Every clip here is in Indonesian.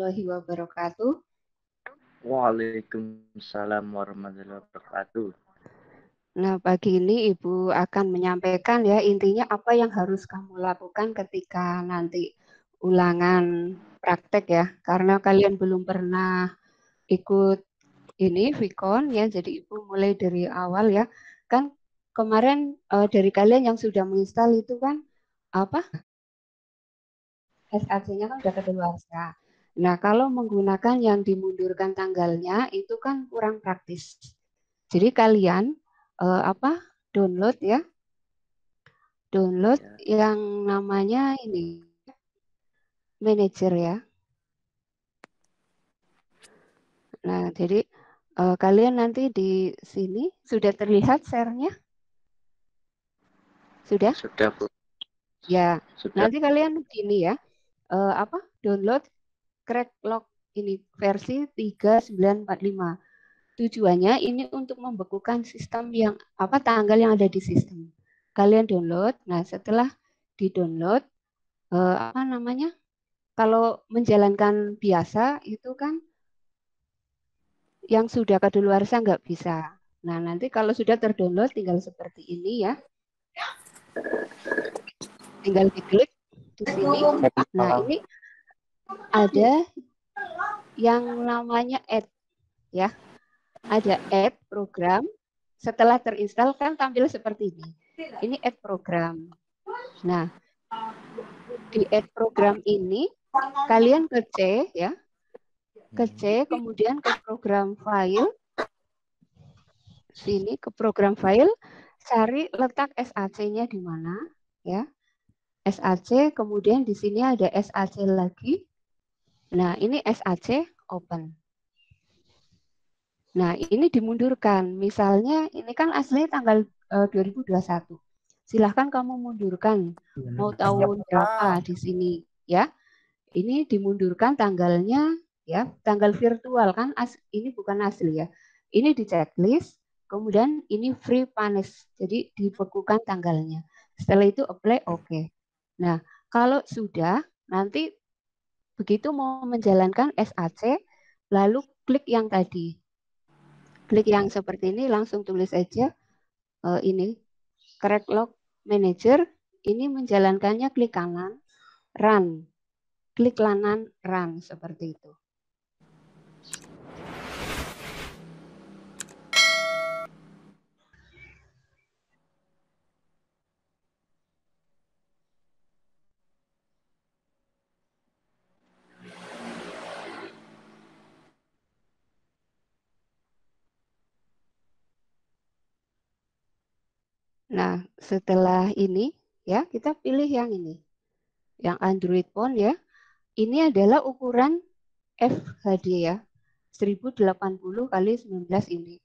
warahmatullahi wabarakatuh. Waalaikumsalam warahmatullahi wabarakatuh. Nah, pagi ini Ibu akan menyampaikan ya intinya apa yang harus kamu lakukan ketika nanti ulangan praktek ya. Karena kalian belum pernah ikut ini Vicon ya, jadi Ibu mulai dari awal ya. Kan kemarin dari kalian yang sudah menginstal itu kan apa? SAC-nya kan sudah kedaluarsa. Nah, kalau menggunakan yang dimundurkan tanggalnya itu kan kurang praktis. Jadi kalian download ya, download yang namanya ini manager ya. Nah, jadi kalian nanti di sini sudah terlihat share-nya? Sudah? Sudah, Bu. Ya. Sudah. Nanti kalian gini ya, download Cracklog ini versi 3945. Tujuannya ini untuk membekukan sistem yang tanggal yang ada di sistem. Kalian download. Nah, setelah di-download kalau menjalankan biasa itu kan yang sudah kadaluarsa nggak bisa. Nah, nanti kalau sudah terdownload tinggal seperti ini ya. Tinggal diklik di sini. Nah, ini ada yang namanya add ya. Ada add program. Setelah terinstall kan tampil seperti ini. Ini add program. Nah, di add program ini kalian ke C ya. Ke C, kemudian ke program file. Sini ke program file, cari letak SAC-nya di mana ya. SAC, kemudian di sini ada SAC lagi. Nah, ini SAC open. Nah, ini dimundurkan. Misalnya ini kan asli tanggal 2021. Silahkan kamu mundurkan. Mau tahun berapa di sini ya. Ini dimundurkan tanggalnya ya, tanggal virtual kan ini bukan asli ya. Ini di checklist, kemudian ini free punish. Jadi dibekukan tanggalnya. Setelah itu apply oke. Nah, kalau sudah nanti begitu mau menjalankan SAC lalu klik yang tadi. Klik yang seperti ini langsung tulis aja ini Cracklog Manager, ini menjalankannya klik kanan run. Klik kanan run seperti itu. Nah, setelah ini ya kita pilih yang ini. Yang Android phone ya. Ini adalah ukuran FHD ya. 1080 kali 19 ini.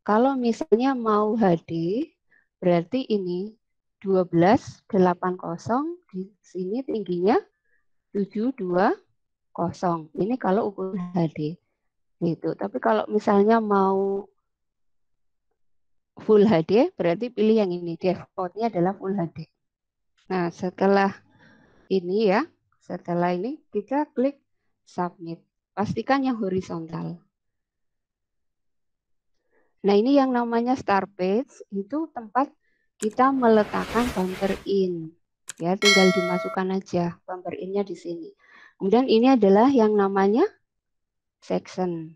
Kalau misalnya mau HD berarti ini 1280 di sini tingginya 720. Ini kalau ukuran HD. Gitu. Tapi kalau misalnya mau Full HD berarti pilih yang ini. Defaultnya adalah Full HD. Nah, setelah ini ya, setelah ini kita klik submit. Pastikan yang horizontal. Nah, ini yang namanya start page itu tempat kita meletakkan bumper in. Ya, tinggal dimasukkan aja bumper in-nya di sini. Kemudian ini adalah yang namanya section.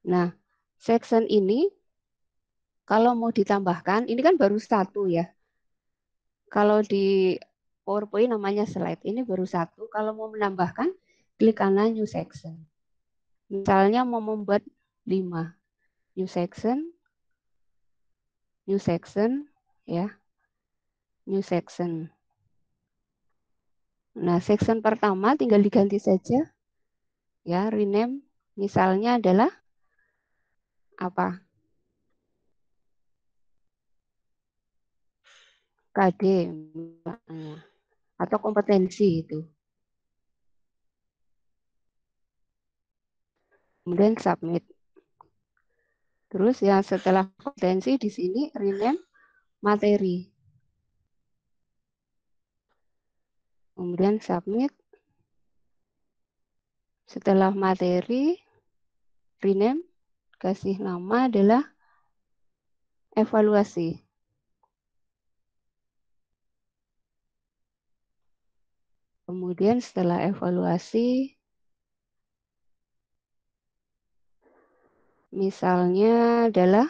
Nah, section ini kalau mau ditambahkan, ini kan baru satu ya. Kalau di PowerPoint namanya slide, ini baru satu. Kalau mau menambahkan, klik kanan new section. Misalnya mau membuat 5. New section, ya. New section. Nah, section pertama tinggal diganti saja. Ya, rename. Misalnya adalah apa? KD atau kompetensi itu. Kemudian submit. Terus ya setelah kompetensi di sini rename materi. Kemudian submit. Setelah materi, rename, kasih nama adalah evaluasi. Kemudian setelah evaluasi, misalnya adalah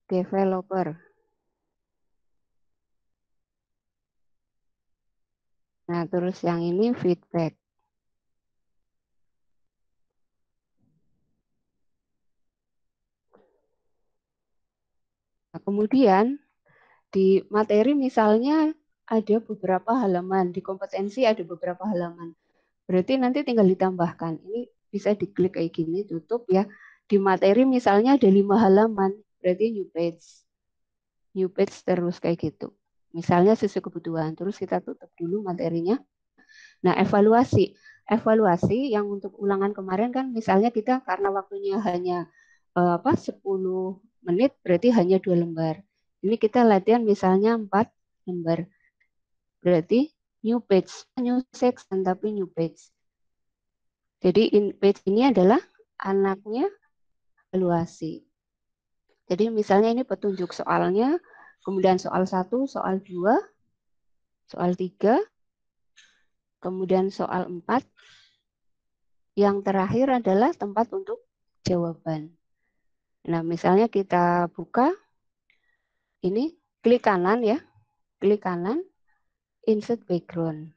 developer. Nah, terus yang ini feedback. Nah, kemudian di materi misalnya ada beberapa halaman, di kompetensi ada beberapa halaman. Berarti nanti tinggal ditambahkan. Ini bisa diklik kayak gini, tutup ya. Di materi misalnya ada 5 halaman, berarti new page. New page terus kayak gitu. Misalnya sesuai kebutuhan. Terus kita tutup dulu materinya. Nah, evaluasi. Evaluasi yang untuk ulangan kemarin kan misalnya kita karena waktunya hanya 10 menit berarti hanya 2 lembar. Ini kita latihan misalnya 4 lembar. Berarti new page, new section tapi new page. Jadi page ini adalah anaknya evaluasi. Jadi misalnya ini petunjuk soalnya, kemudian soal 1, soal 2, soal 3, kemudian soal 4. Yang terakhir adalah tempat untuk jawaban. Nah, misalnya kita buka, ini klik kanan ya, klik kanan, insert background.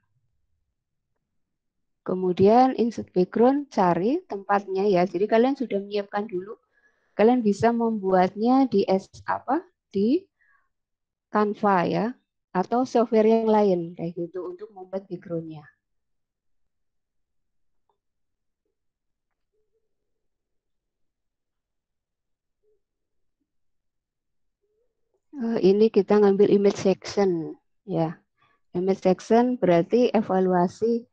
Kemudian insert background, cari tempatnya ya. Jadi kalian sudah menyiapkan dulu. Kalian bisa membuatnya di di Canva ya, atau software yang lain kayak gitu untuk membuat backgroundnya. Ini kita ngambil image section ya. Image section berarti evaluasi.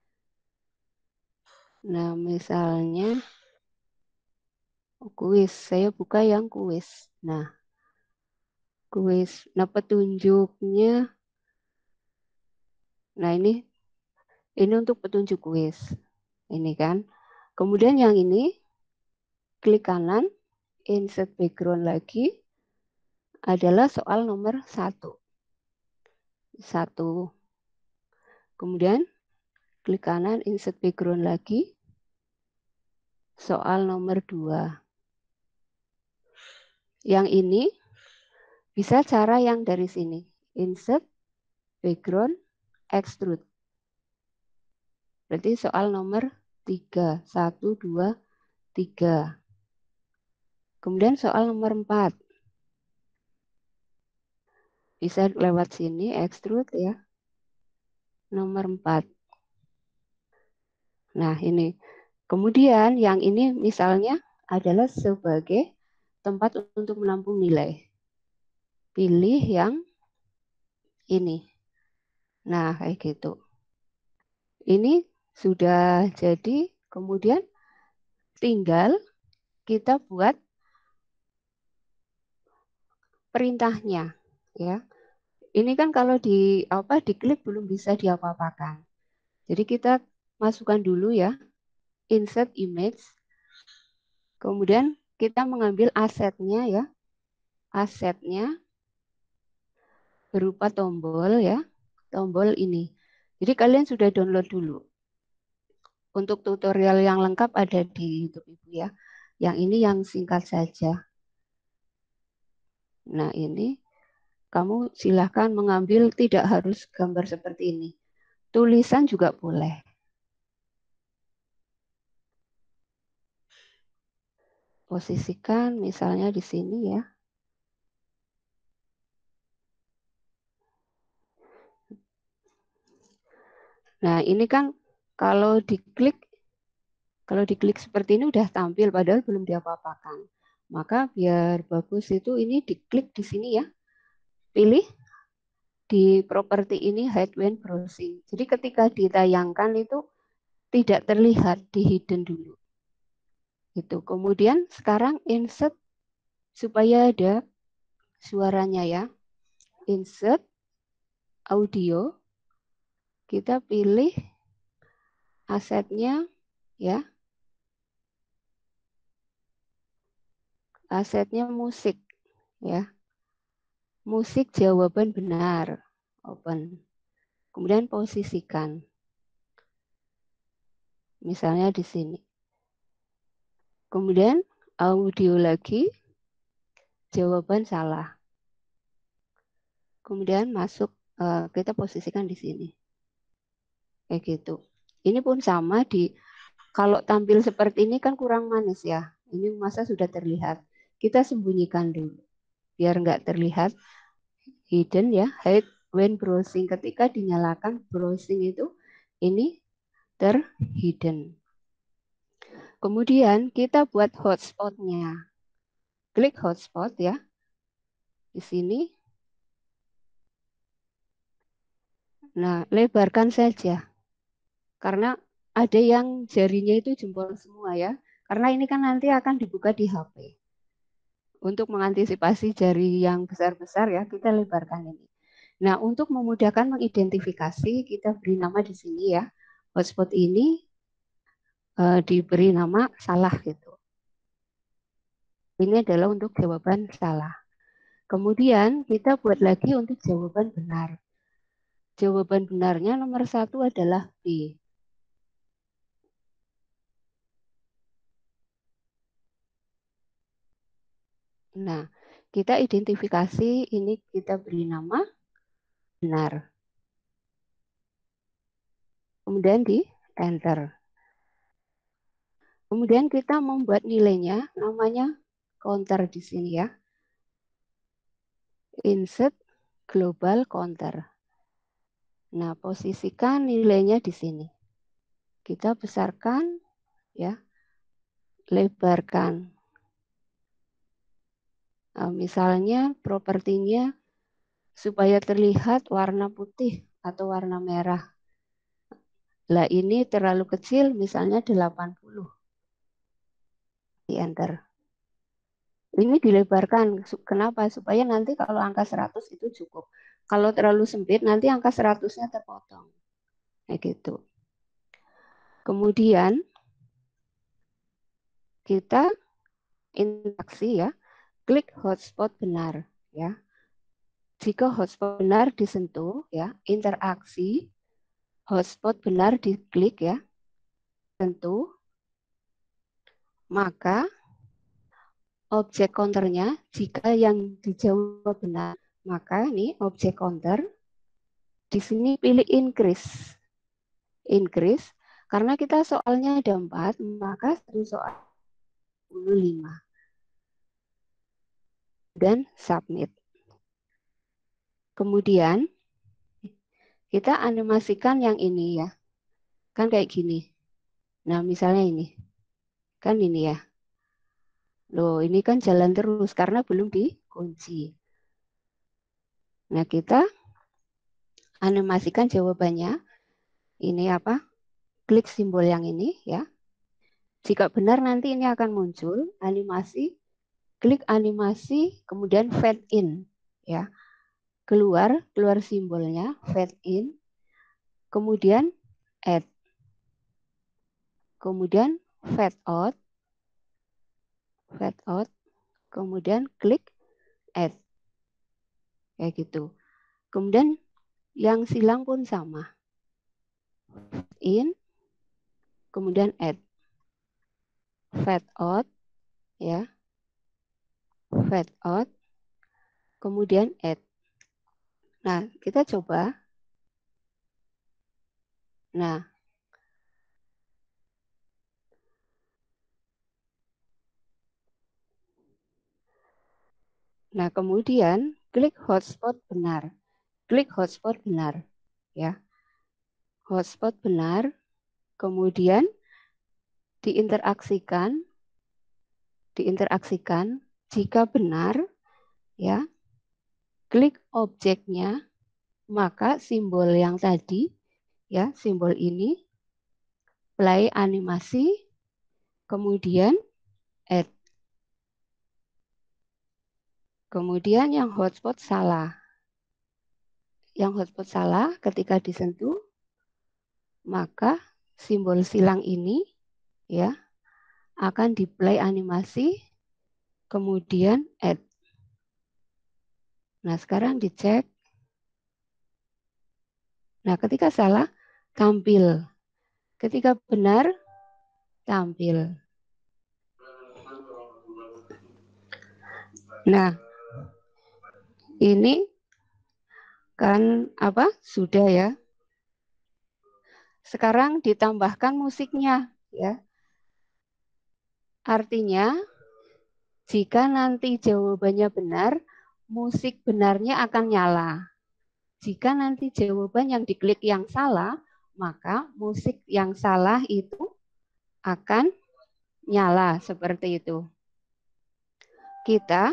Nah, misalnya kuis, saya buka yang kuis. Nah, kuis. Nah, petunjuknya. Nah, ini untuk petunjuk kuis. Ini kan. Kemudian yang ini klik kanan, insert background lagi adalah soal nomor 1. Kemudian klik kanan, insert background lagi. Soal nomor 2. Yang ini bisa cara yang dari sini. Insert, background, extrude. Berarti soal nomor 3. 1, 2, 3. Kemudian soal nomor 4. Bisa lewat sini, extrude ya. Nomor 4. Nah, ini. Kemudian yang ini misalnya adalah sebagai tempat untuk menampung nilai. Pilih yang ini. Nah, kayak gitu. Ini sudah jadi, kemudian tinggal kita buat perintahnya, ya. Ini kan kalau diklik belum bisa diapa-apakan. Jadi kita masukkan dulu ya, insert image. Kemudian kita mengambil asetnya ya. Asetnya berupa tombol ya. Tombol ini. Jadi kalian sudah download dulu. Untuk tutorial yang lengkap ada di YouTube Ibu ya. Yang ini yang singkat saja. Nah, ini kamu silahkan mengambil, tidak harus gambar seperti ini. Tulisan juga boleh. Posisikan misalnya di sini ya. Nah, ini kan kalau diklik seperti ini udah tampil padahal belum diapa-apakan. Maka biar bagus itu ini diklik di sini ya. Pilih di properti ini hide when browsing. Jadi ketika ditayangkan itu tidak terlihat, di hidden dulu. Itu. Kemudian sekarang insert supaya ada suaranya ya. Insert audio. Kita pilih asetnya ya. Asetnya musik ya. Musik jawaban benar. Open. Kemudian posisikan. Misalnya di sini. Kemudian audio lagi, jawaban salah. Kemudian masuk, kita posisikan di sini. Kayak gitu. Ini pun sama kalau tampil seperti ini kan kurang manis ya. Ini masa sudah terlihat. Kita sembunyikan dulu. Biar nggak terlihat hidden ya. Hide when browsing. Ketika dinyalakan browsing itu, ini terhidden. Kemudian kita buat hotspotnya. Klik hotspot ya. Di sini. Nah, lebarkan saja. Karena ada yang jarinya itu jempol semua ya. Karena ini kan nanti akan dibuka di HP. Untuk mengantisipasi jari yang besar-besar ya, kita lebarkan ini. Nah, untuk memudahkan mengidentifikasi, kita beri nama di sini ya. Hotspot ini diberi nama salah gitu. Ini adalah untuk jawaban salah. Kemudian kita buat lagi untuk jawaban benar. Jawaban benarnya nomor 1 adalah B. Nah, kita identifikasi ini, kita beri nama benar. Kemudian di enter. Kemudian kita membuat nilainya, namanya counter di sini ya. Insert global counter. Nah, posisikan nilainya di sini. Kita besarkan ya. Lebarkan. Nah, misalnya propertinya supaya terlihat warna putih atau warna merah. Lah ini terlalu kecil, misalnya 80. Di enter. Ini dilebarkan. Kenapa? Supaya nanti kalau angka 100 itu cukup. Kalau terlalu sempit, nanti angka 100-nya terpotong. Kayak gitu. Kemudian kita interaksi ya. Klik hotspot benar ya. Jika hotspot benar disentuh ya, interaksi hotspot benar diklik ya. Tentu maka objek counternya jika yang dijawab benar, maka ini objek counter di sini pilih increase. Increase karena kita soalnya ada 4, maka satu soal 25. Dan submit. Kemudian kita animasikan yang ini ya. Kan kayak gini. Nah, misalnya ini. Kan ini ya. Loh, ini kan jalan terus karena belum dikunci. Nah, kita animasikan jawabannya. Ini apa? Klik simbol yang ini ya. Jika benar nanti ini akan muncul animasi. Klik animasi, kemudian fade in ya. Keluar simbolnya, fade in. Kemudian add. Kemudian fade out. Fade out. Kemudian klik add. Kayak gitu. Kemudian yang silang pun sama. In, kemudian add. Fade out, ya. Fade out, kemudian add. Nah, kita coba. Nah, kemudian klik hotspot benar. Klik hotspot benar, ya. Hotspot benar, kemudian diinteraksikan jika benar ya, klik objeknya, maka simbol yang tadi ya, simbol ini play animasi, kemudian add. Kemudian yang hotspot salah. Yang hotspot salah ketika disentuh, maka simbol silang ini ya akan di play animasi, kemudian add. Nah, sekarang dicek. Nah, ketika salah, tampil. Ketika benar, tampil. Nah, ini kan apa? Sudah ya. Sekarang ditambahkan musiknya ya. Artinya jika nanti jawabannya benar, musik benarnya akan nyala. Jika nanti jawaban yang diklik yang salah, maka musik yang salah itu akan nyala seperti itu. Kita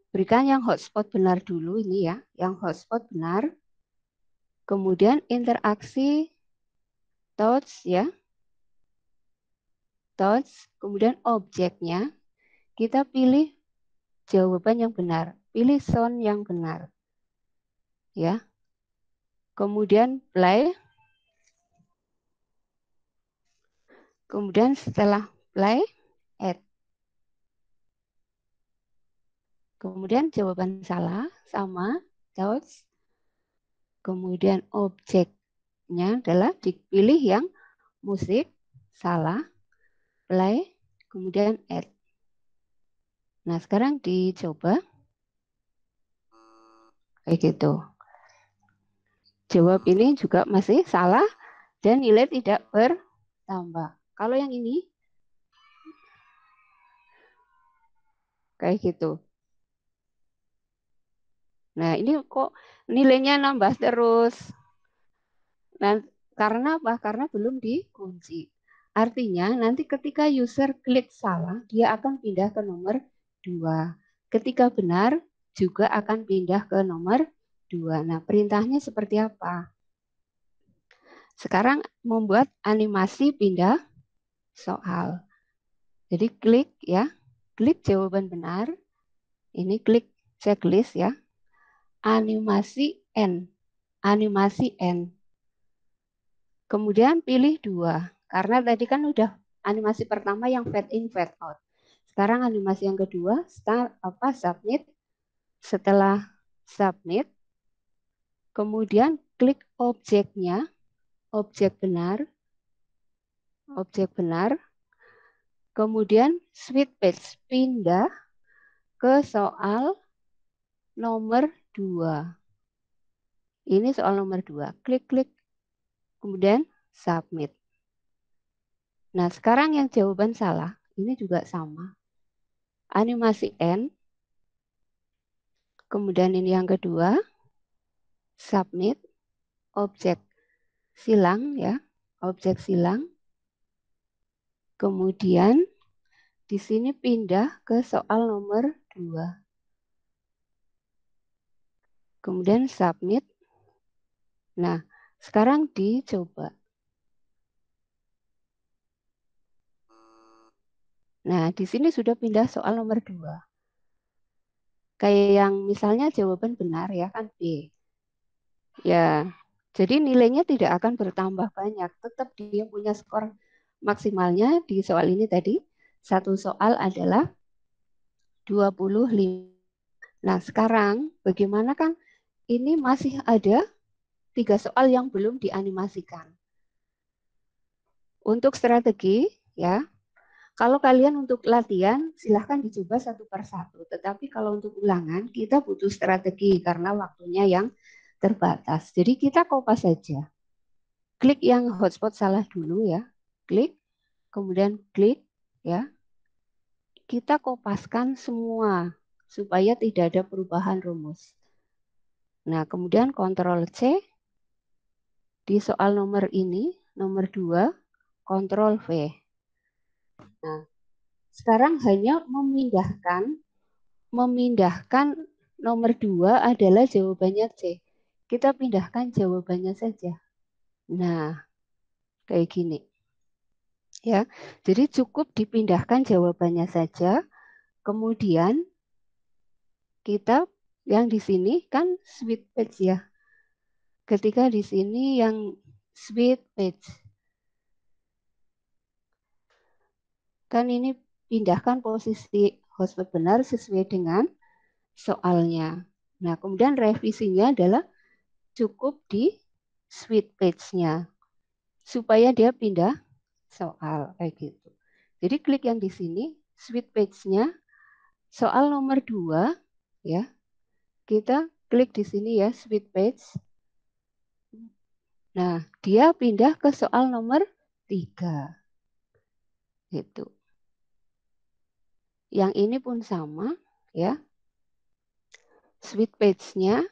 berikan yang hotspot benar dulu ini ya, yang hotspot benar. Kemudian interaksi touch ya. Touch, kemudian objeknya kita pilih jawaban yang benar, pilih sound yang benar. Ya. Kemudian play. Kemudian setelah play, add. Kemudian jawaban salah sama touch. Kemudian objeknya adalah dipilih yang musik, salah, play, kemudian add. Nah, sekarang dicoba. Kayak gitu. Jawab ini juga masih salah dan nilai tidak bertambah. Kalau yang ini, kayak gitu. Nah, ini kok nilainya nambah terus. Nah, karena apa? Karena belum dikunci. Artinya nanti ketika user klik salah, dia akan pindah ke nomor 2. Ketika benar, juga akan pindah ke nomor 2. Nah, perintahnya seperti apa? Sekarang membuat animasi pindah soal. Jadi klik ya, klik jawaban benar. Ini klik checklist ya. Animasi N. Animasi N. Kemudian pilih 2. Karena tadi kan udah animasi pertama yang fade in, fade out. Sekarang animasi yang kedua, submit. Setelah submit, kemudian klik objeknya, objek benar, kemudian switch page, pindah ke soal nomor 2. Ini soal nomor 2. Klik-klik, kemudian submit. Nah, sekarang yang jawaban salah, ini juga sama. Animasi N, kemudian ini yang kedua, submit, objek silang ya, objek silang. Kemudian di sini pindah ke soal nomor 2. Kemudian submit. Nah, sekarang dicoba. Nah, di sini sudah pindah soal nomor 2. Kayak yang misalnya jawaban benar ya kan B. Ya, jadi nilainya tidak akan bertambah banyak. Tetap dia punya skor maksimalnya di soal ini tadi. Satu soal adalah 25. Nah, sekarang bagaimana kan ini masih ada 3 soal yang belum dianimasikan. Untuk strategi ya, kalau kalian untuk latihan silahkan dicoba satu per satu. Tetapi kalau untuk ulangan kita butuh strategi karena waktunya yang terbatas. Jadi kita kopas saja. Klik yang hotspot salah dulu ya. Klik, kemudian klik ya. Kita kopaskan semua supaya tidak ada perubahan rumus. Nah, kemudian Ctrl C di soal nomor ini, nomor 2, Ctrl V. Nah, sekarang hanya memindahkan nomor 2 adalah jawabannya C. Kita pindahkan jawabannya saja. Nah, kayak gini. Ya. Jadi cukup dipindahkan jawabannya saja. Kemudian kita yang di sini kan switch page ya. Ketika di sini yang switch page. Kan ini pindahkan posisi hotspot benar sesuai dengan soalnya. Nah, kemudian revisinya adalah cukup di switch page-nya supaya dia pindah soal kayak gitu. Jadi klik yang di sini, switch page-nya, soal nomor 2, ya. Kita klik di sini ya, switch page. Nah, dia pindah ke soal nomor 3. Gitu. Yang ini pun sama, ya. Switch page-nya,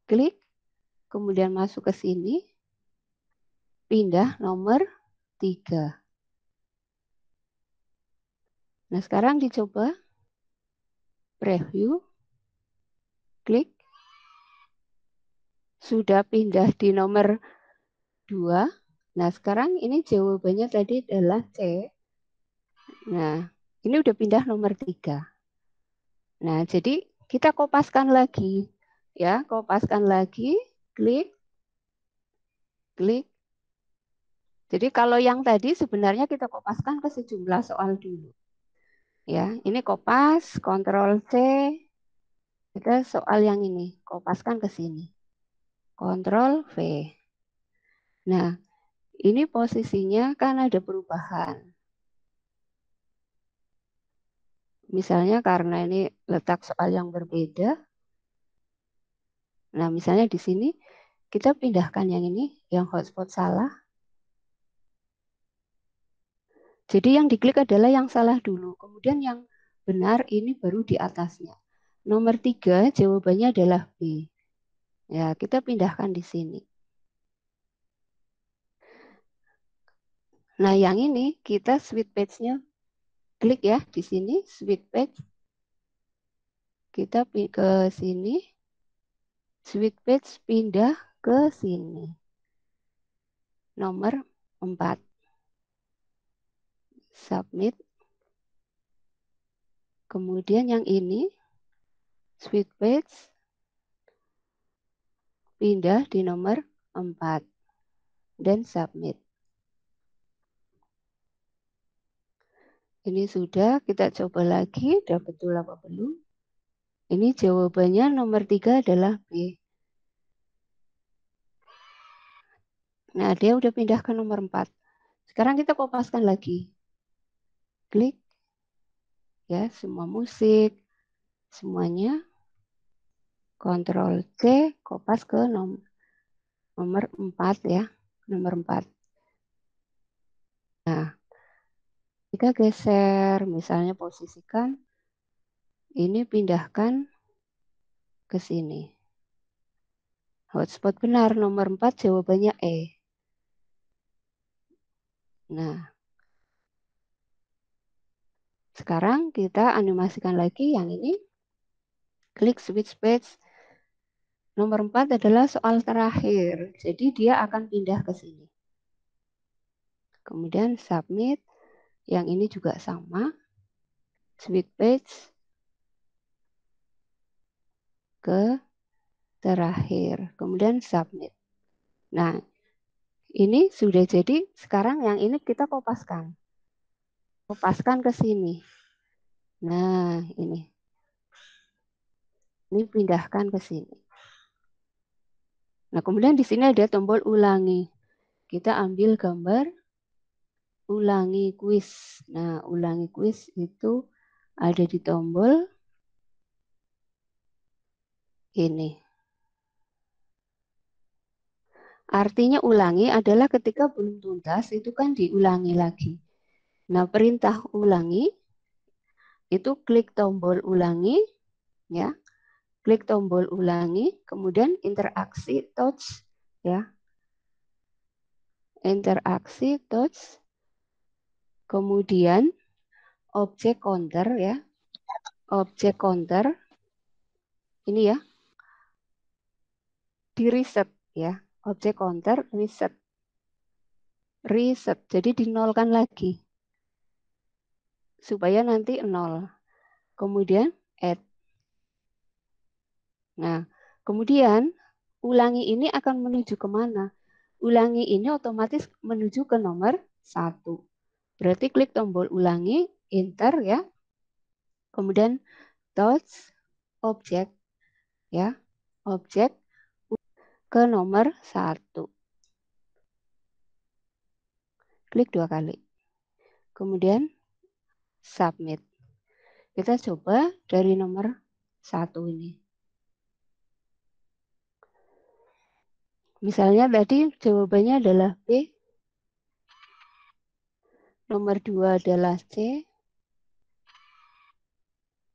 klik, kemudian masuk ke sini, pindah nomor 3. Nah, sekarang dicoba preview, klik, sudah pindah di nomor 2. Nah, sekarang ini jawabannya tadi adalah C. Nah, ini udah pindah nomor 3. Nah, jadi kita kopaskan lagi. Ya, kopaskan lagi, klik, klik. Jadi kalau yang tadi sebenarnya kita kopaskan ke sejumlah soal dulu. Ya, ini kopas, Ctrl C. Kita soal yang ini, kopaskan ke sini. Ctrl V. Nah, ini posisinya kan ada perubahan. Misalnya karena ini letak soal yang berbeda. Nah, misalnya di sini kita pindahkan yang ini, yang hotspot salah. Jadi yang diklik adalah yang salah dulu. Kemudian yang benar ini baru di atasnya. Nomor 3 jawabannya adalah B. Ya, kita pindahkan di sini. Nah, yang ini kita switch page-nya klik ya di sini, switch page. Kita ke sini, switch page pindah ke sini. Nomor 4. Submit. Kemudian yang ini, switch page pindah di nomor 4. Dan submit. Ini sudah, kita coba lagi, udah betul apa belum? Ini jawabannya nomor 3 adalah B. Nah, dia udah pindah ke nomor 4. Sekarang kita kopaskan lagi. Klik. Ya, semua musik. Semuanya. Ctrl C, kopas ke nomor 4 ya. Nomor 4. Nah, kita geser, misalnya posisikan. Ini pindahkan ke sini. Hotspot benar, nomor 4 jawabannya E. Nah, sekarang kita animasikan lagi yang ini. Klik switch page. Nomor 4 adalah soal terakhir. Jadi dia akan pindah ke sini. Kemudian submit. Yang ini juga sama. Switch page ke terakhir. Kemudian submit. Nah, ini sudah jadi. Sekarang yang ini kita kopaskan. Kopaskan ke sini. Nah, ini. Ini pindahkan ke sini. Nah, kemudian di sini ada tombol ulangi. Kita ambil gambar ulangi kuis. Nah, ulangi kuis itu ada di tombol ini. Artinya ulangi adalah ketika belum tuntas itu kan diulangi lagi. Nah, perintah ulangi itu klik tombol ulangi ya. Klik tombol ulangi, kemudian interaksi touch ya. Interaksi touch. Kemudian objek counter ya. Objek counter ini ya. Di reset ya. Objek counter reset. Reset. Jadi dinolkan lagi. Supaya nanti 0. Kemudian add. Nah, kemudian ulangi ini akan menuju kemana? Ulangi ini otomatis menuju ke nomor 1. Berarti klik tombol ulangi, enter ya. Kemudian touch objek ya. Objek ke nomor 1. Klik 2 kali. Kemudian submit. Kita coba dari nomor 1 ini. Misalnya tadi jawabannya adalah B. Nomor 2 adalah C.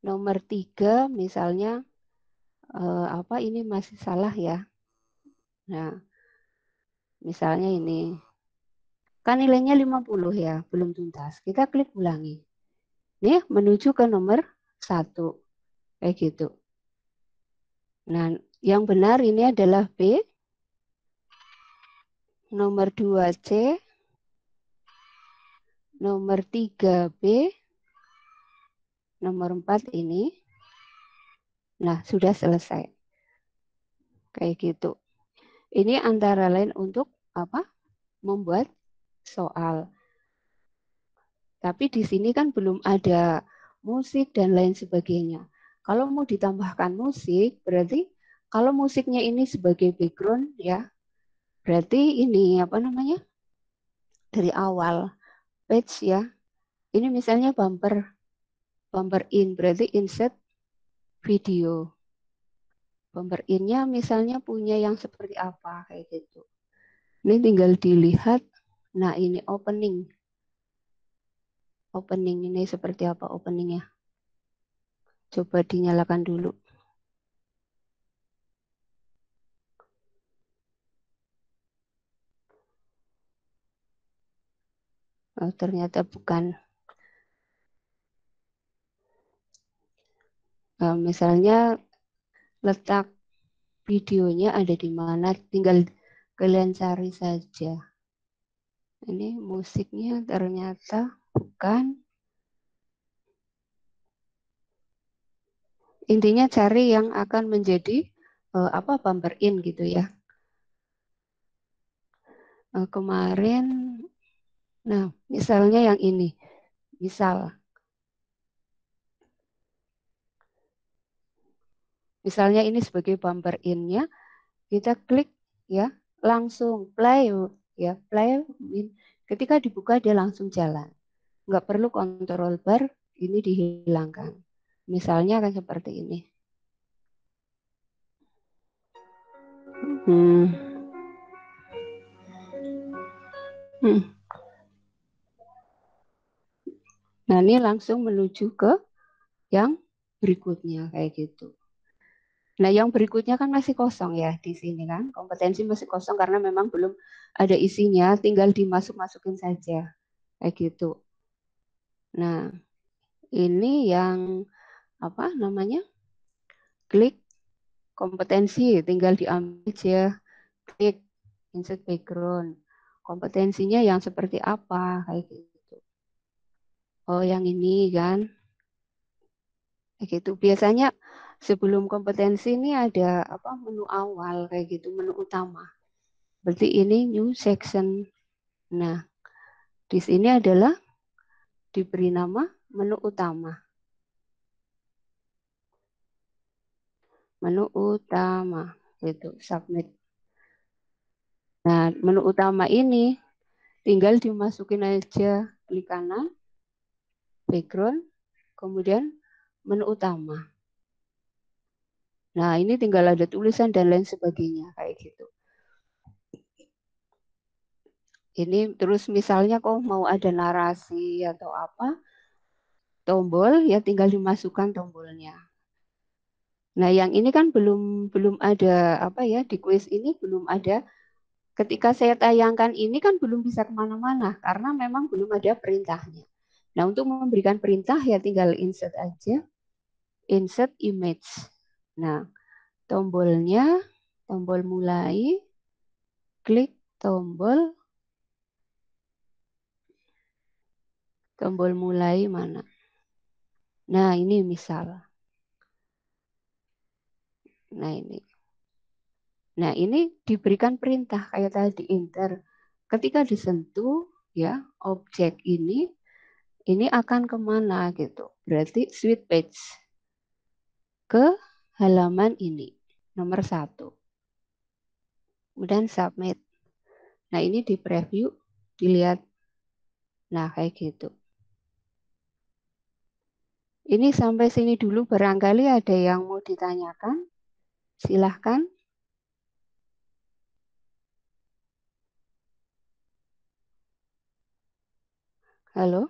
Nomor 3 misalnya apa ini masih salah ya. Nah, misalnya ini. Kan nilainya 50 ya, belum tuntas. Kita klik ulangi. Nih, menuju ke nomor 1. Kayak gitu. Nah, yang benar ini adalah B. Nomor 2 C. Nomor 3 B. Nomor 4 ini. Nah, sudah selesai. Kayak gitu. Ini antara lain untuk apa? Membuat soal. Tapi di sini kan belum ada musik dan lain sebagainya. Kalau mau ditambahkan musik, berarti kalau musiknya ini sebagai background ya, berarti ini apa namanya? Dari awal page ya. Ini misalnya bumper in, berarti insert video. Bumper in-nya misalnya punya yang seperti apa kayak gitu. Ini tinggal dilihat. Nah, ini opening. Opening ini seperti apa openingnya? Coba dinyalakan dulu. Oh, ternyata bukan. Misalnya letak videonya ada di mana, tinggal kalian cari saja. Ini musiknya ternyata bukan. Intinya cari yang akan menjadi apa bumper in gitu ya. Kemarin, nah misalnya yang ini, misalnya ini sebagai bumper in-nya, kita klik ya, langsung play ya, play. Ketika dibuka dia langsung jalan. Nggak perlu kontrol bar, ini dihilangkan. Misalnya kan seperti ini. Nah, ini langsung menuju ke yang berikutnya kayak gitu. Nah, yang berikutnya kan masih kosong ya di sini kan. Kompetensi masih kosong karena memang belum ada isinya, tinggal dimasuk-masukin saja. Kayak gitu. Nah, ini yang apa namanya? Klik kompetensi, tinggal diambil aja. Klik insert background. Kompetensinya yang seperti apa kayak gitu. Oh, yang ini kan. Kayak gitu. Biasanya sebelum kompetensi ini ada apa menu awal kayak gitu, menu utama. Berarti ini new section. Nah, di sini adalah diberi nama menu utama. Menu utama itu submit. Nah, menu utama ini tinggal dimasukin aja klik kanan, background, kemudian menu utama. Nah, ini tinggal ada tulisan dan lain sebagainya kayak gitu. Ini terus misalnya kok mau ada narasi atau apa, tombol ya tinggal dimasukkan tombolnya. Nah, yang ini kan belum ada apa ya di kuis ini belum ada. Ketika saya tayangkan ini kan belum bisa kemana-mana karena memang belum ada perintahnya. Nah, untuk memberikan perintah ya tinggal insert aja, insert image. Nah, tombolnya, tombol mulai, klik tombol mulai mana? Nah, ini misal. Nah, ini. Nah, ini diberikan perintah kayak tadi enter. Ketika disentuh, ya, objek ini akan kemana gitu. Berarti switch page ke halaman ini, nomor 1. Kemudian submit. Nah, ini di preview, dilihat. Nah, kayak gitu. Ini sampai sini dulu, barangkali ada yang mau ditanyakan. Silahkan. Halo?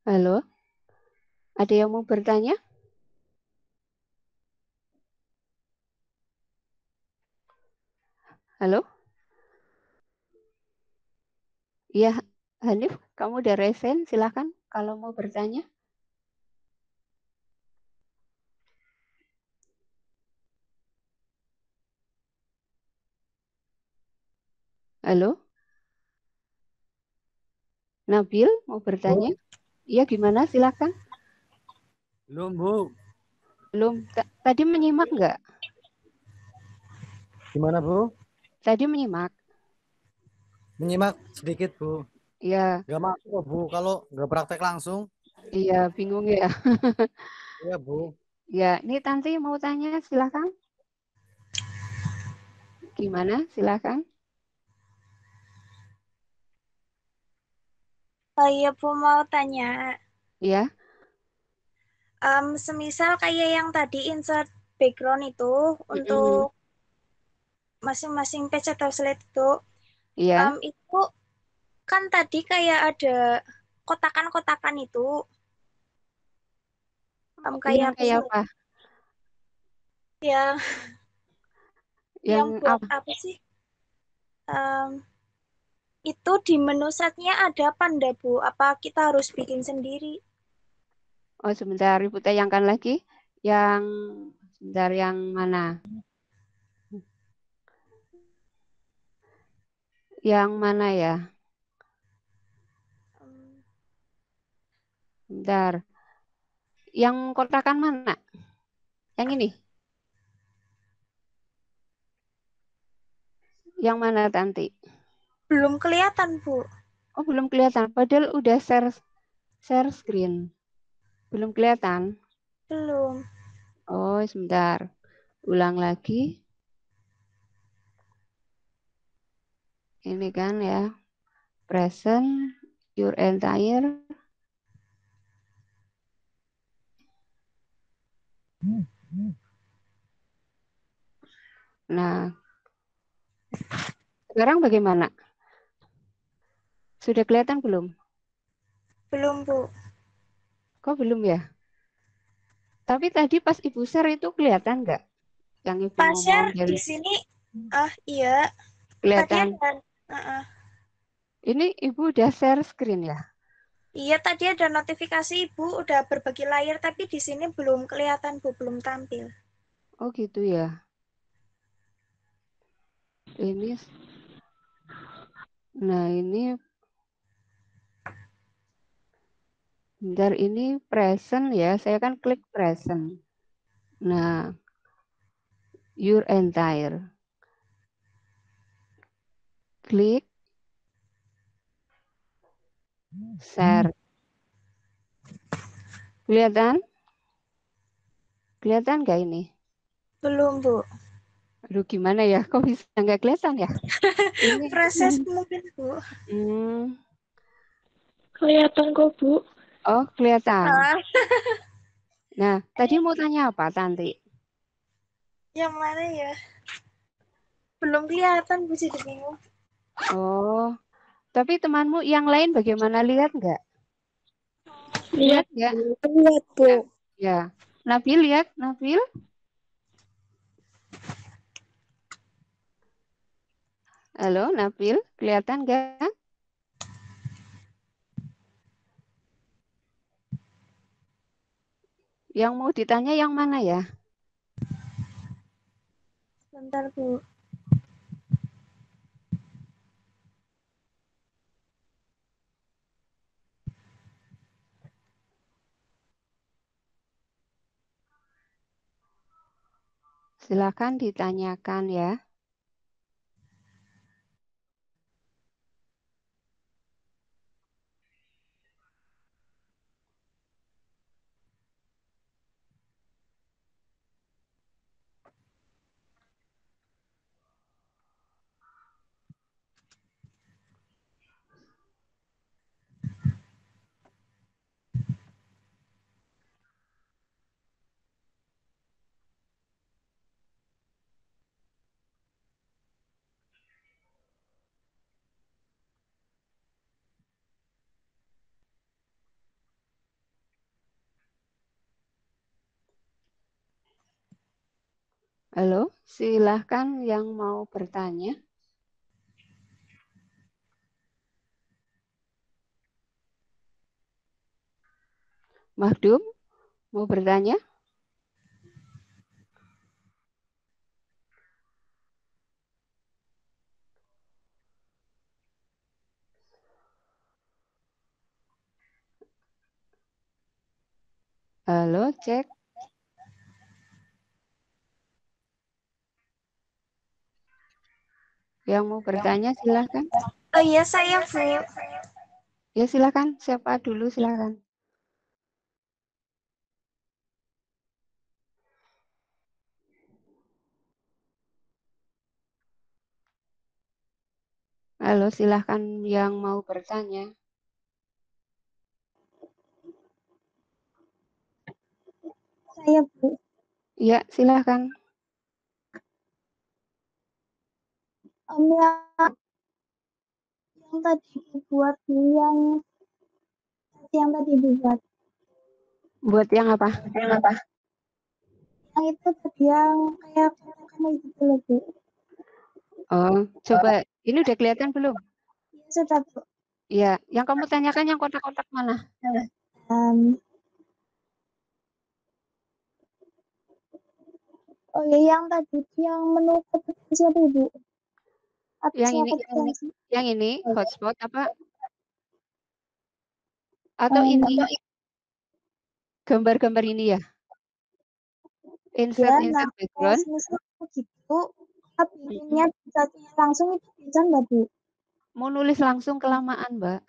Halo? Ada yang mau bertanya? Halo? Iya, Hanif, kamu udah resen, silahkan kalau mau bertanya. Halo? Nabil, mau bertanya? Iya, gimana? Silahkan. Belum, Bu. Belum. Tadi menyimak nggak? Gimana, Bu? Tadi menyimak. Menyimak sedikit, Bu. Iya, Nggak masuk kok, Bu. Kalau nggak praktek langsung. iya, bingung ya. Iya, Bu. Ya, ini Tanti mau tanya, silahkan. Gimana? Silahkan. Oh iya, Bu, mau tanya. Ya, Semisal kayak yang tadi insert background itu untuk masing-masing page atau slide iya. itu kan tadi kayak ada kotakan-kotakan itu, kayak Yang kayak apa? yang Yang buat apa? apa sih? Itu di menu setnya ada apa enggak, Bu? Apa kita harus bikin sendiri? Oh, sebentar, Ibu tayangkan lagi. Yang sebentar, yang mana? Yang mana ya? Sebentar. Yang kotakan mana? Yang ini? Yang mana, Tanti? Belum kelihatan, Bu. Oh, belum kelihatan. Padahal udah share screen. Belum kelihatan. Belum. Oh, sebentar. Ulang lagi. Ini kan ya. Present your entire. Nah, sekarang bagaimana? Sudah kelihatan belum? Belum, Bu. Kok belum ya? Tapi tadi pas Ibu share itu kelihatan nggak? Yang Ibu Pas ngomong share dari di sini, iya. Tadi kelihatan. ada, Ini Ibu udah share screen ya? iya tadi ada notifikasi Ibu udah berbagi layar, tapi di sini belum kelihatan, Bu, belum tampil. Oh gitu ya. Ini, nah ini, bentar ini present ya. Saya kan klik present. Nah, your entire. Klik share. Kelihatan? Kelihatan nggak ini? Belum, Bu. Aduh gimana ya? Kok bisa nggak kelihatan ya? Ini. Proses mungkin, Bu. Kelihatan kok, Bu. Oh, kelihatan. Ah, Nah, tadi mau tanya apa, Tanti? yang mana ya? Belum kelihatan, Bu, jadi bingung. Oh, tapi temanmu yang lain bagaimana? Lihat nggak? Lihat, Nggak? Lihat, Bu. Ya. Nabil lihat, Nabil. Halo, Nabil, kelihatan nggak? Yang mau ditanya yang mana ya? Sebentar, Bu. Silakan ditanyakan ya. Halo, silahkan yang mau bertanya. Mahdum, mau bertanya? Halo, cek. Yang mau bertanya silahkan. Oh iya, saya Bu. Ya silahkan, siapa dulu silahkan. Halo, silahkan yang mau bertanya. Saya Bu. Ya, silahkan. Yang tadi dibuat yang tadi dibuat. Buat yang apa? Yang itu tadi yang kayak kotakan gitu loh Bu. Oh, coba. Ini udah kelihatan belum? Ya, sudah Bu. Ya, yang kamu tanyakan yang kotak-kotak mana? Oh ya, yang tadi yang menu kompetensi apa Bu? Yang ini, Kompetensi. yang ini hotspot apa? Atau ini gambar-gambar ini ya? Insert background. Misal begitu, pinginnya bisa langsung itu bisa nggak Bu? Mau nulis langsung kelamaan, Mbak.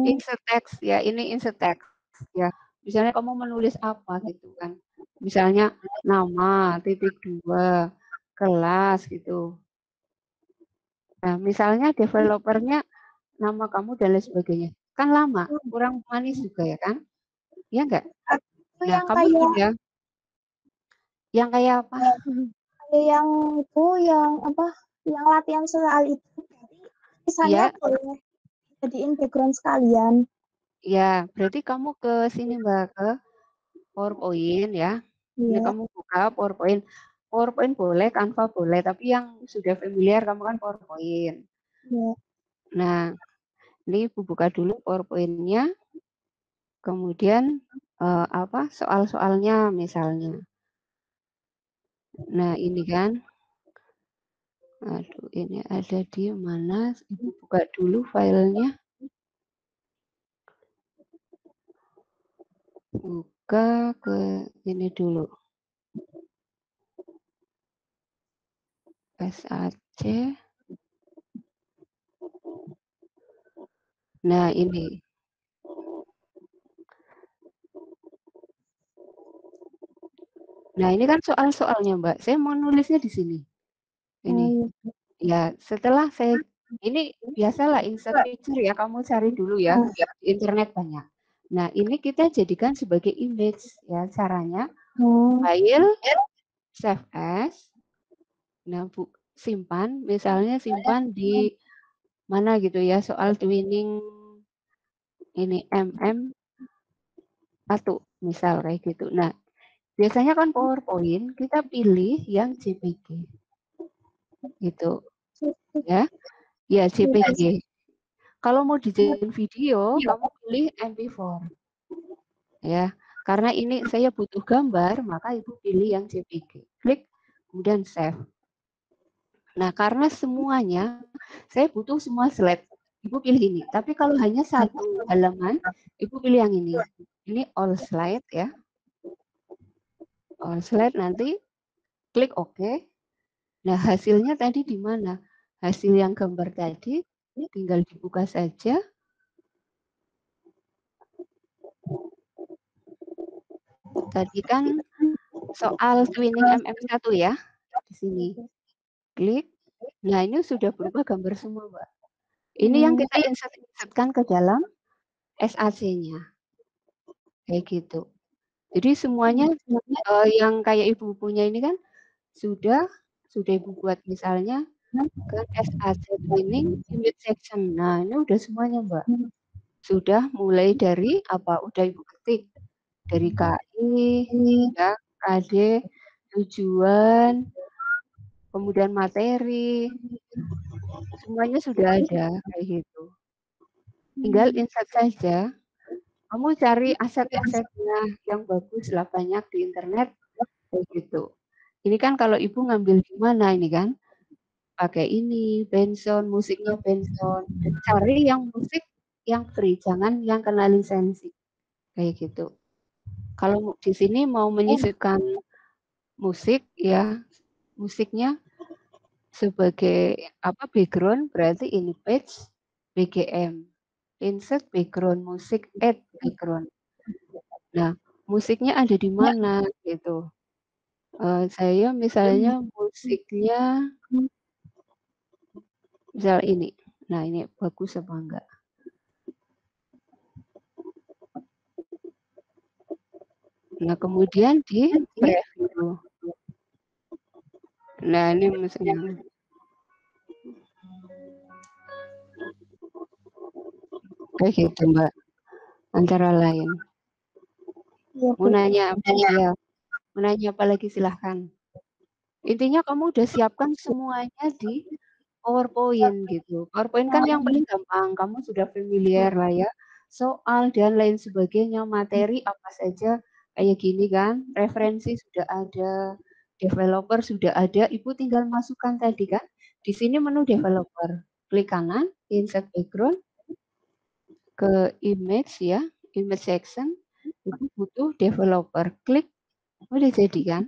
Insert text ya, ini insert text ya. Misalnya kamu menulis apa gitu kan. Misalnya nama, .2, kelas gitu. Nah, misalnya developernya nama kamu dan lain sebagainya. Kan lama, kurang manis juga ya kan? Iya enggak? Nah, kamu tinggal yang kayak apa? Yang itu yang apa? Yang latihan soal itu. Misalnya boleh jadiin background sekalian. Ya, berarti kamu ke sini Mbak, ke PowerPoint ya. Ini kamu buka PowerPoint. PowerPoint boleh, Canva boleh, tapi yang sudah familiar kamu kan PowerPoint. Nah, ini Ibu buka dulu PowerPoint-nya. Kemudian apa soal-soalnya misalnya. Nah, ini kan. Aduh, ini ada di mana? Ibu buka dulu filenya. Buka ke ini dulu. SAC. Nah, ini. Nah, ini kan soal-soalnya, Mbak. Saya mau nulisnya di sini. Ini. Ya, setelah saya ini biasalah insert picture ya, kamu cari dulu ya. Di internet banyak. Nah, ini kita jadikan sebagai image ya caranya. File, save as. Nah, simpan, misalnya simpan di mana gitu ya, soal twinning ini MM1 misal kayak gitu. Nah, biasanya kan PowerPoint kita pilih yang JPG. Gitu. Ya. Ya, JPG. Kalau mau dijadiin video, kamu pilih MP4. Ya, karena ini saya butuh gambar, maka Ibu pilih yang JPG. Klik, kemudian save. Nah, karena semuanya, saya butuh semua slide. Ibu pilih ini. Tapi kalau hanya satu halaman, Ibu pilih yang ini. Ini all slide ya. All slide nanti klik OK. Nah, hasilnya tadi di mana? Hasil yang gambar tadi tinggal dibuka saja. Tadi kan soal twinning MM1 ya, di sini. Klik. Nah, ini sudah berubah gambar semua, Mbak. Ini yang kita insertkan ke dalam SAC-nya. Kayak gitu. Jadi semuanya yang kayak Ibu punya ini kan sudah Ibu buat misalnya ke SAC Twinning Image Section. Nah, ini udah semuanya, Mbak. Sudah mulai dari apa? Udah Ibu ketik dari KI, ya, KD, tujuan, kemudian materi, semuanya sudah ada kayak gitu. Tinggal insert saja. Kamu cari aset-asetnya yang bagus lah banyak di internet kayak gitu. Ini kan kalau Ibu ngambil di mana ini kan? Pakai ini, Benson, musiknya Benson. Cari yang musik yang free, jangan yang kena lisensi. Kayak gitu. Kalau di sini mau menyisipkan musik ya, musiknya sebagai apa background berarti ini page BGM. Insert background musik, add background. Nah, musiknya ada di mana gitu. Saya misalnya musiknya misal ini. Nah, ini bagus apa enggak? Nah, kemudian di preview. Nah, ini misalnya kayak gitu, Mbak. Antara lain. Mau nanya apa lagi silahkan. Intinya kamu udah siapkan semuanya di PowerPoint gitu. PowerPoint kan yang paling gampang, kamu sudah familiar lah ya. Soal dan lain sebagainya, materi apa saja kayak gini kan. Referensi sudah ada, developer sudah ada, Ibu tinggal masukkan tadi kan. Di sini menu developer. Klik kanan, insert background, ke image ya, image section. Ibu butuh developer. Klik, udah jadi kan.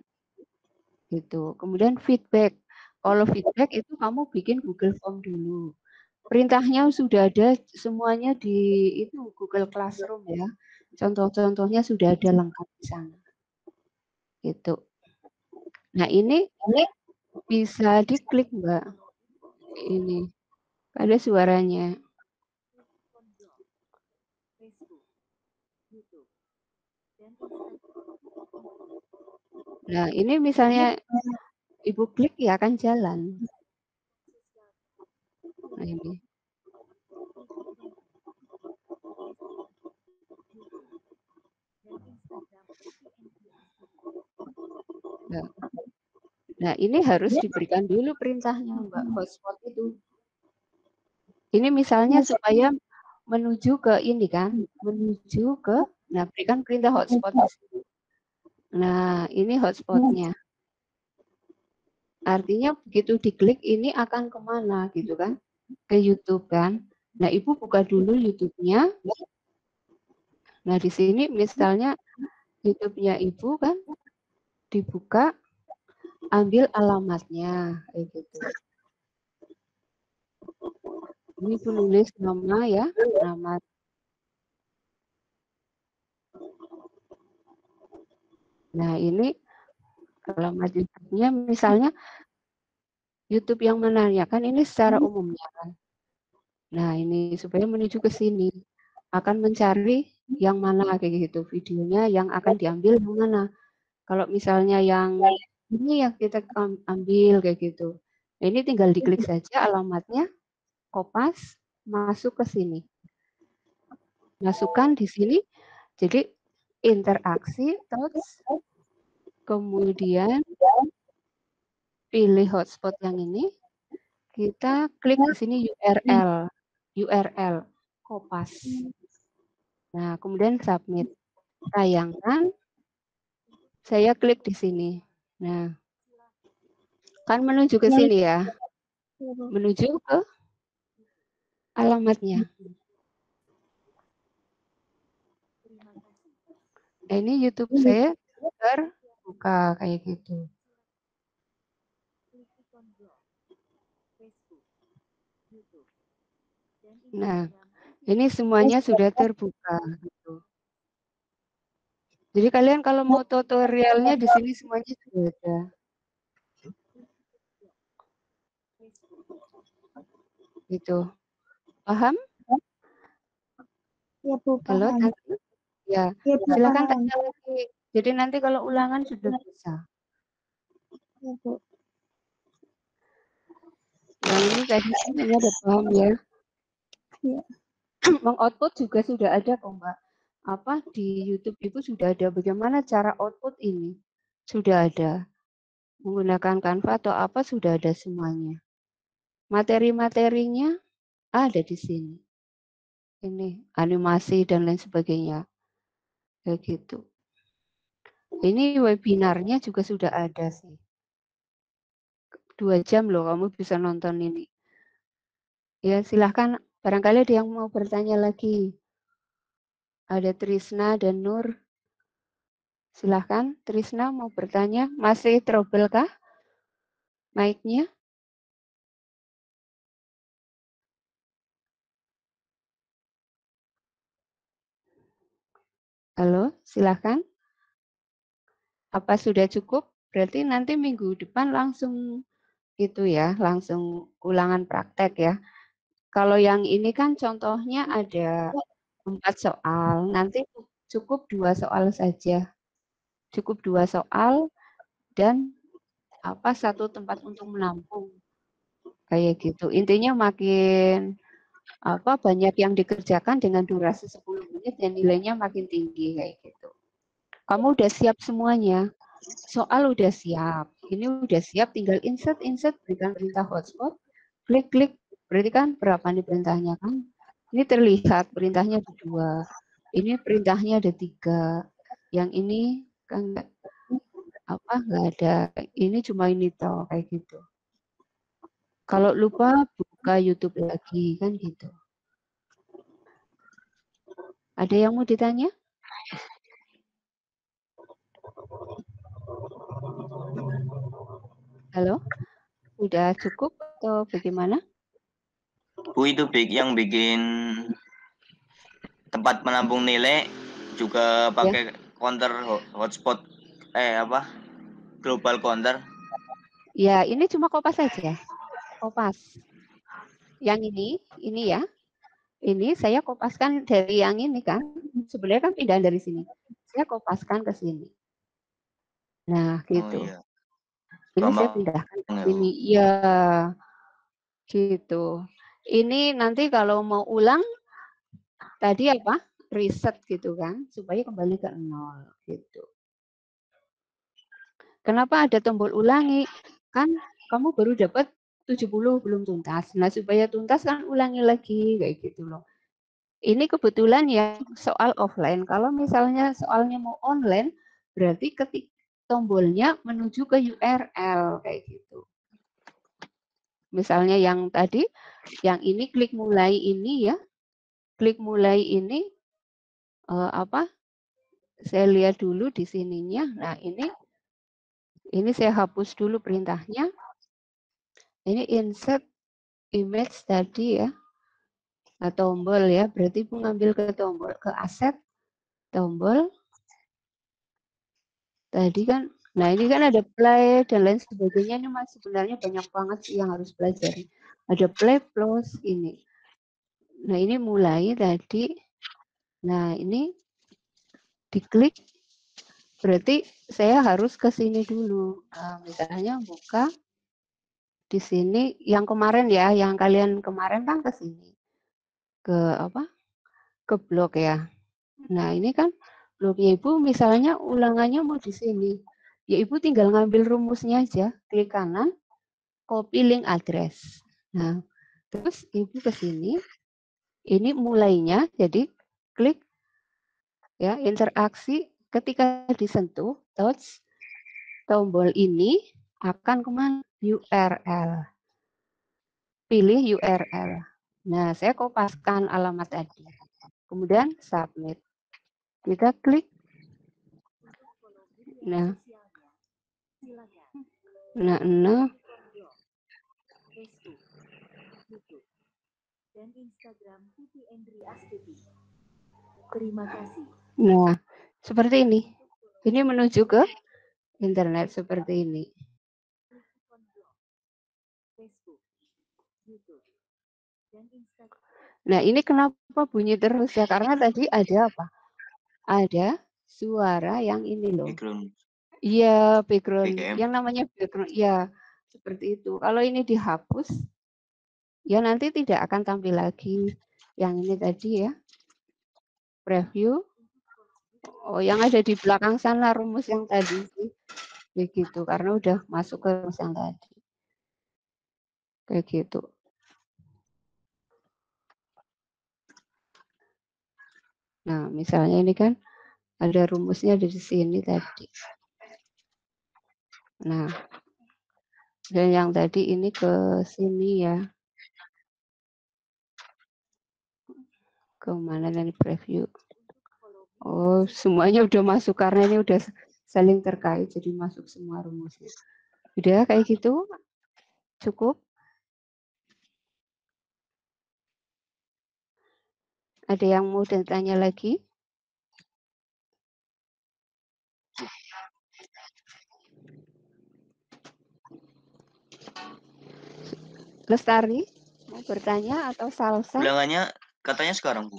Gitu. Kemudian feedback. Kalau feedback itu kamu bikin Google Form dulu. Perintahnya sudah ada semuanya di itu Google Classroom ya. Contoh-contohnya sudah ada lengkap di sana. Gitu. Nah, ini bisa diklik, Mbak. Ini. Ada suaranya. Nah, ini misalnya Ibu klik ya akan jalan. Nah, ini. Nah, ini harus diberikan dulu perintahnya, Mbak, hotspot itu. Ini misalnya supaya menuju ke ini kan, menuju ke, nah berikan perintah hotspot di sini. Nah, ini hotspotnya. Artinya begitu diklik ini akan kemana gitu kan, ke YouTube kan. Nah, Ibu buka dulu YouTube-nya. Nah, di sini misalnya YouTube-nya Ibu kan dibuka, ambil alamatnya kayak gitu. Ini penulis nama ya, nama. Nah, ini alamat YouTube-nya misalnya YouTube yang mana ya kan ini secara umumnya kan. Nah, ini supaya menuju ke sini akan mencari yang mana kayak gitu videonya yang akan diambil yang mana. Kalau misalnya yang ini yang kita ambil kayak gitu. Nah, ini tinggal diklik saja alamatnya, kopas, masuk ke sini. Masukkan di sini. Jadi interaksi terus kemudian pilih hotspot yang ini. Kita klik di sini URL kopas. Nah, kemudian submit. Tayangkan. Saya klik di sini. Nah, kan menuju ke sini ya. Menuju ke alamatnya. Nah, ini YouTube saya terbuka kayak gitu. Nah, ini semuanya sudah terbuka gitu. Jadi kalian kalau mau tutorialnya di sini semuanya sudah ada. Gitu. Paham? Ya, Bu, Halo, paham. Tante? Ya, Ya, Bu, silakan paham. tanya lagi. Jadi nanti kalau ulangan sudah bisa. Ya, Bu. Yang ini tadi semuanya ada paham ya. Ya. Mengoutput juga sudah ada kok Mbak. Apa di YouTube itu sudah ada bagaimana cara output ini. Sudah ada. Menggunakan Canva atau apa sudah ada semuanya. Materi-materinya ada di sini. Ini animasi dan lain sebagainya. Kayak gitu. Ini webinarnya juga sudah ada sih. 2 jam loh kamu bisa nonton ini. Ya silahkan barangkali ada yang mau bertanya lagi. Ada Trisna dan Nur. Silahkan Trisna mau bertanya. Masih trouble kah mic-nya? Halo, silahkan. Apa sudah cukup? Berarti nanti minggu depan langsung itu ya, langsung ulangan praktek ya. Kalau yang ini kan contohnya ada 4 soal, nanti cukup 2 soal saja. Cukup 2 soal dan apa satu tempat untuk menampung. Kayak gitu. Intinya makin apa banyak yang dikerjakan dengan durasi 10 menit dan nilainya makin tinggi kayak gitu. Kamu udah siap semuanya. Soal udah siap. Ini udah siap tinggal insert berikan perintah hotspot, klik. Berarti kan berapa nih perintahnya kan? Ini terlihat perintahnya ada 2. Ini perintahnya ada 3. Yang ini kan nggak ada. Ini cuma ini toh kayak gitu. Kalau lupa buka YouTube lagi kan gitu. Ada yang mau ditanya? Halo? Sudah cukup atau bagaimana? Bu, itu yang bikin tempat menampung nilai juga pakai counter hotspot global counter. Ya, ini cuma kopas saja. Kopas. Yang ini ya. Ini saya kopaskan dari yang ini kan. Sebenarnya kan pindahan dari sini. Saya kopaskan ke sini. Nah, gitu. Oh iya. Ini saya Gampang pindahkan ke ya, Bu. sini. Iya. Gitu. Ini nanti kalau mau ulang tadi apa? Reset gitu kan, supaya kembali ke 0 gitu. Kenapa ada tombol ulangi? Kan kamu baru dapat 70 belum tuntas. Nah, supaya tuntas kan ulangi lagi kayak gitu loh. Ini kebetulan ya soal offline. Kalau misalnya soalnya mau online, berarti ketik tombolnya menuju ke URL kayak gitu. Misalnya yang tadi, yang ini klik mulai ini ya, klik mulai ini apa? Saya lihat dulu di sininya. Nah ini saya hapus dulu perintahnya. Ini insert image tadi ya. Nah, tombol ya, berarti Ibu ngambil ke tombol, ke aset, tombol. Tadi kan, nah ini kan ada play dan lain sebagainya. Ini masih sebenarnya banyak banget sih yang harus pelajari. Ada play plus ini. Nah ini mulai tadi. Nah ini diklik, berarti saya harus ke sini dulu. Nah, misalnya buka di sini yang kemarin ya, yang kalian kemarin kan ke sini. Ke apa? Ke blog ya. Nah, ini kan blognya Ibu misalnya ulangannya mau di sini. Ya Ibu tinggal ngambil rumusnya aja, klik kanan, copy link address. Nah, terus Ibu ke sini. Ini mulainya jadi klik ya interaksi ketika disentuh touch tombol ini akan kemana? URL. Pilih URL. Nah, saya kopaskan alamat tadi. Kemudian submit. Kita klik. Nah, YouTube dan Instagram Titi Endri Astuti. Terima kasih. Nah, seperti ini. Ini menuju ke internet seperti ini. Facebook, YouTube, dan Instagram. Nah, ini kenapa bunyi terus ya? Karena tadi ada apa? Ada suara yang ini loh. Background. Iya, background. BGM. Yang namanya background. Iya, seperti itu. Kalau ini dihapus, ya nanti tidak akan tampil lagi. Yang ini tadi ya. Preview. Oh, yang ada di belakang sana rumus yang tadi sih. Begitu, karena udah masuk ke rumus yang tadi. Kayak gitu. Nah, misalnya ini kan ada rumusnya di sini tadi. Nah, dan yang tadi ini ke sini ya. Kemana ini preview? Oh, semuanya udah masuk karena ini udah saling terkait, jadi masuk semua rumusnya. Udah kayak gitu? Cukup? Ada yang mau tanya lagi? Lestari, mau bertanya atau Salsa? Ulangannya katanya sekarang, Bu.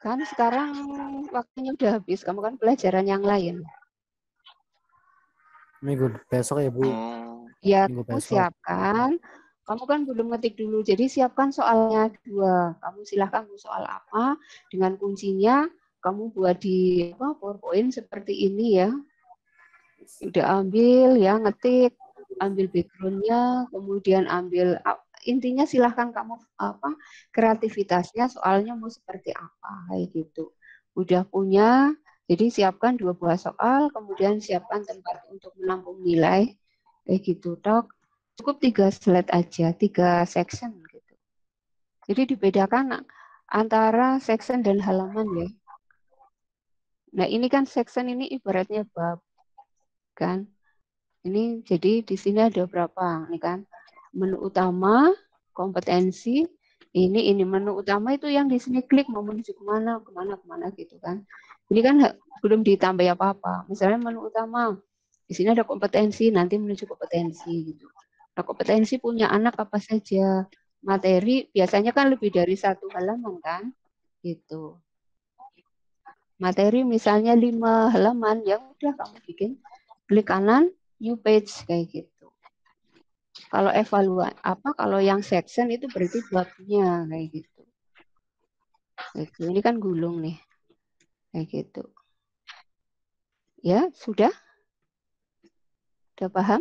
Kan sekarang waktunya udah habis, kamu kan pelajaran yang lain. Minggu besok ya, Bu. Oh, Ya, Minggu kamu besok. siapkan. Kamu kan belum ngetik dulu, jadi siapkan soalnya 2. Kamu silahkan mau soal apa, dengan kuncinya kamu buat di PowerPoint seperti ini ya. Udah ambil ya, ngetik, ambil background-nya, kemudian ambil intinya silahkan kamu kreativitasnya soalnya mau seperti apa kayak gitu. Udah punya, jadi siapkan 2 buah soal, kemudian siapkan tempat untuk menampung nilai kayak gitu. Tok, cukup 3 slide aja, 3 section gitu. Jadi dibedakan antara section dan halaman ya. Nah ini kan section ini ibaratnya bab kan. Ini jadi di sini ada berapa? Ini kan menu utama, kompetensi, ini menu utama itu yang di sini klik mau menuju kemana gitu kan. Ini kan belum ditambah apa-apa. Misalnya menu utama, di sini ada kompetensi, nanti menuju kompetensi gitu. Nah kompetensi punya anak apa saja, materi biasanya kan lebih dari 1 halaman kan, gitu. Materi misalnya 5 halaman, ya udah kamu bikin klik kanan, new page kayak gitu. Kalau kalau yang section itu berarti babnya kayak gitu. Ini kan gulung nih. Kayak gitu. Ya, sudah? Sudah paham?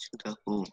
sudah, Bu.